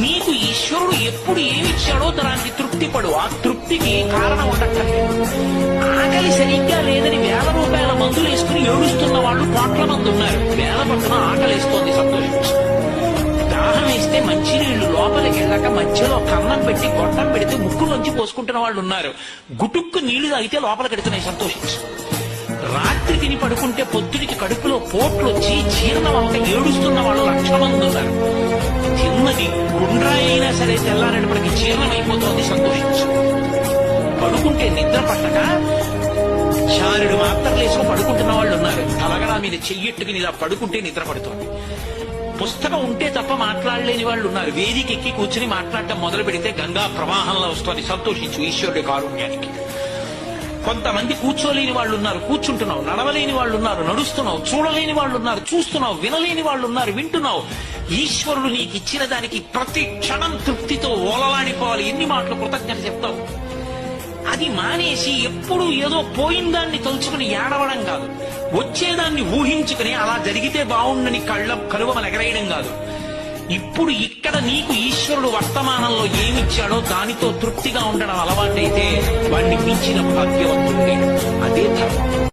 నీకు ఈశ్వరుడు ఎప్పుడు ఏమిచ్చాడో దానికి తృప్తి పడు. ఆ తృప్తికి కారణం ఉండక్కర్లేదు. ఆకలి సరిగ్గా లేదని 1000 రూపాయల మందులు వేసుకుని ఏడుస్తున్న వాళ్ళు కోట్ల మంది ఉన్నారు. వేల పట్టున ఆకలిస్తోంది, సంతోషించు. దాహం వేస్తే మంచినీళ్లు లోపలికి వెళ్ళక మధ్యలో కన్నం పెట్టి గొట్టం పెడితే ముక్కులోంచి పోసుకుంటున్న వాళ్ళు ఉన్నారు. గుటుక్కు నీళ్లు తాగితే లోపలికి ఎడుతున్నాయి, సంతోషించు. రాత్రి తిని పడుకుంటే పొద్దుడికి కడుపులో పోట్లు వచ్చి జీర్ణం అవ్వక ఏడుస్తున్న వాళ్ళు 1,00,000 మంది ఉన్నారు. తిన్నది గుండ్రాయి అయినా సరే తెల్లారేపటికి జీర్ణం అయిపోతుంది, సంతోషించు. పడుకుంటే నిద్ర పట్టక చారుడు మాత్రలు వేసుకుని పడుకుంటున్న వాళ్ళు ఉన్నారు. తలగడా మీద చెయ్యెట్టుకుని ఇలా పడుకుంటే నిద్ర పడుతుంది. పుస్తకం ఉంటే తప్ప మాట్లాడలేని వాళ్ళు ఉన్నారు. వేదిక ఎక్కి కూర్చుని మాట్లాడటం మొదలు పెడితే గంగా ప్రవాహంలో వస్తుంది, సంతోషించు ఈశ్వరుడి కారుణ్యానికి. కొంతమంది కూర్చోలేని వాళ్ళు ఉన్నారు, కూర్చుంటున్నావు. నడవలేని వాళ్ళు ఉన్నారు, నడుస్తున్నావు. చూడలేని వాళ్ళు ఉన్నారు, చూస్తున్నావు. వినలేని వాళ్ళు ఉన్నారు, వింటున్నావు. ఈశ్వరుడు నీకు ఇచ్చిన దానికి ప్రతి క్షణం తృప్తితో ఓలలాడిపోవాలి. ఎన్ని మాటలు కృతజ్ఞత చెప్తావు. అది మానేసి ఎప్పుడు ఏదో పోయిందాన్ని తలుచుకుని ఏడవడం కాదు, వచ్చేదాన్ని ఊహించుకుని అలా జరిగితే బాగుండని కలువమలు ఎగరేయడం కాదు. ఇప్పుడు ఇక్కడ నీకు ఈశ్వరుడు వర్తమానంలో ఏమిచ్చాడో దానితో తృప్తిగా ఉండడం అలవాటైతే వాడిని మించిన భాగ్యవంతుడు లేడు. అదే ధర్మం.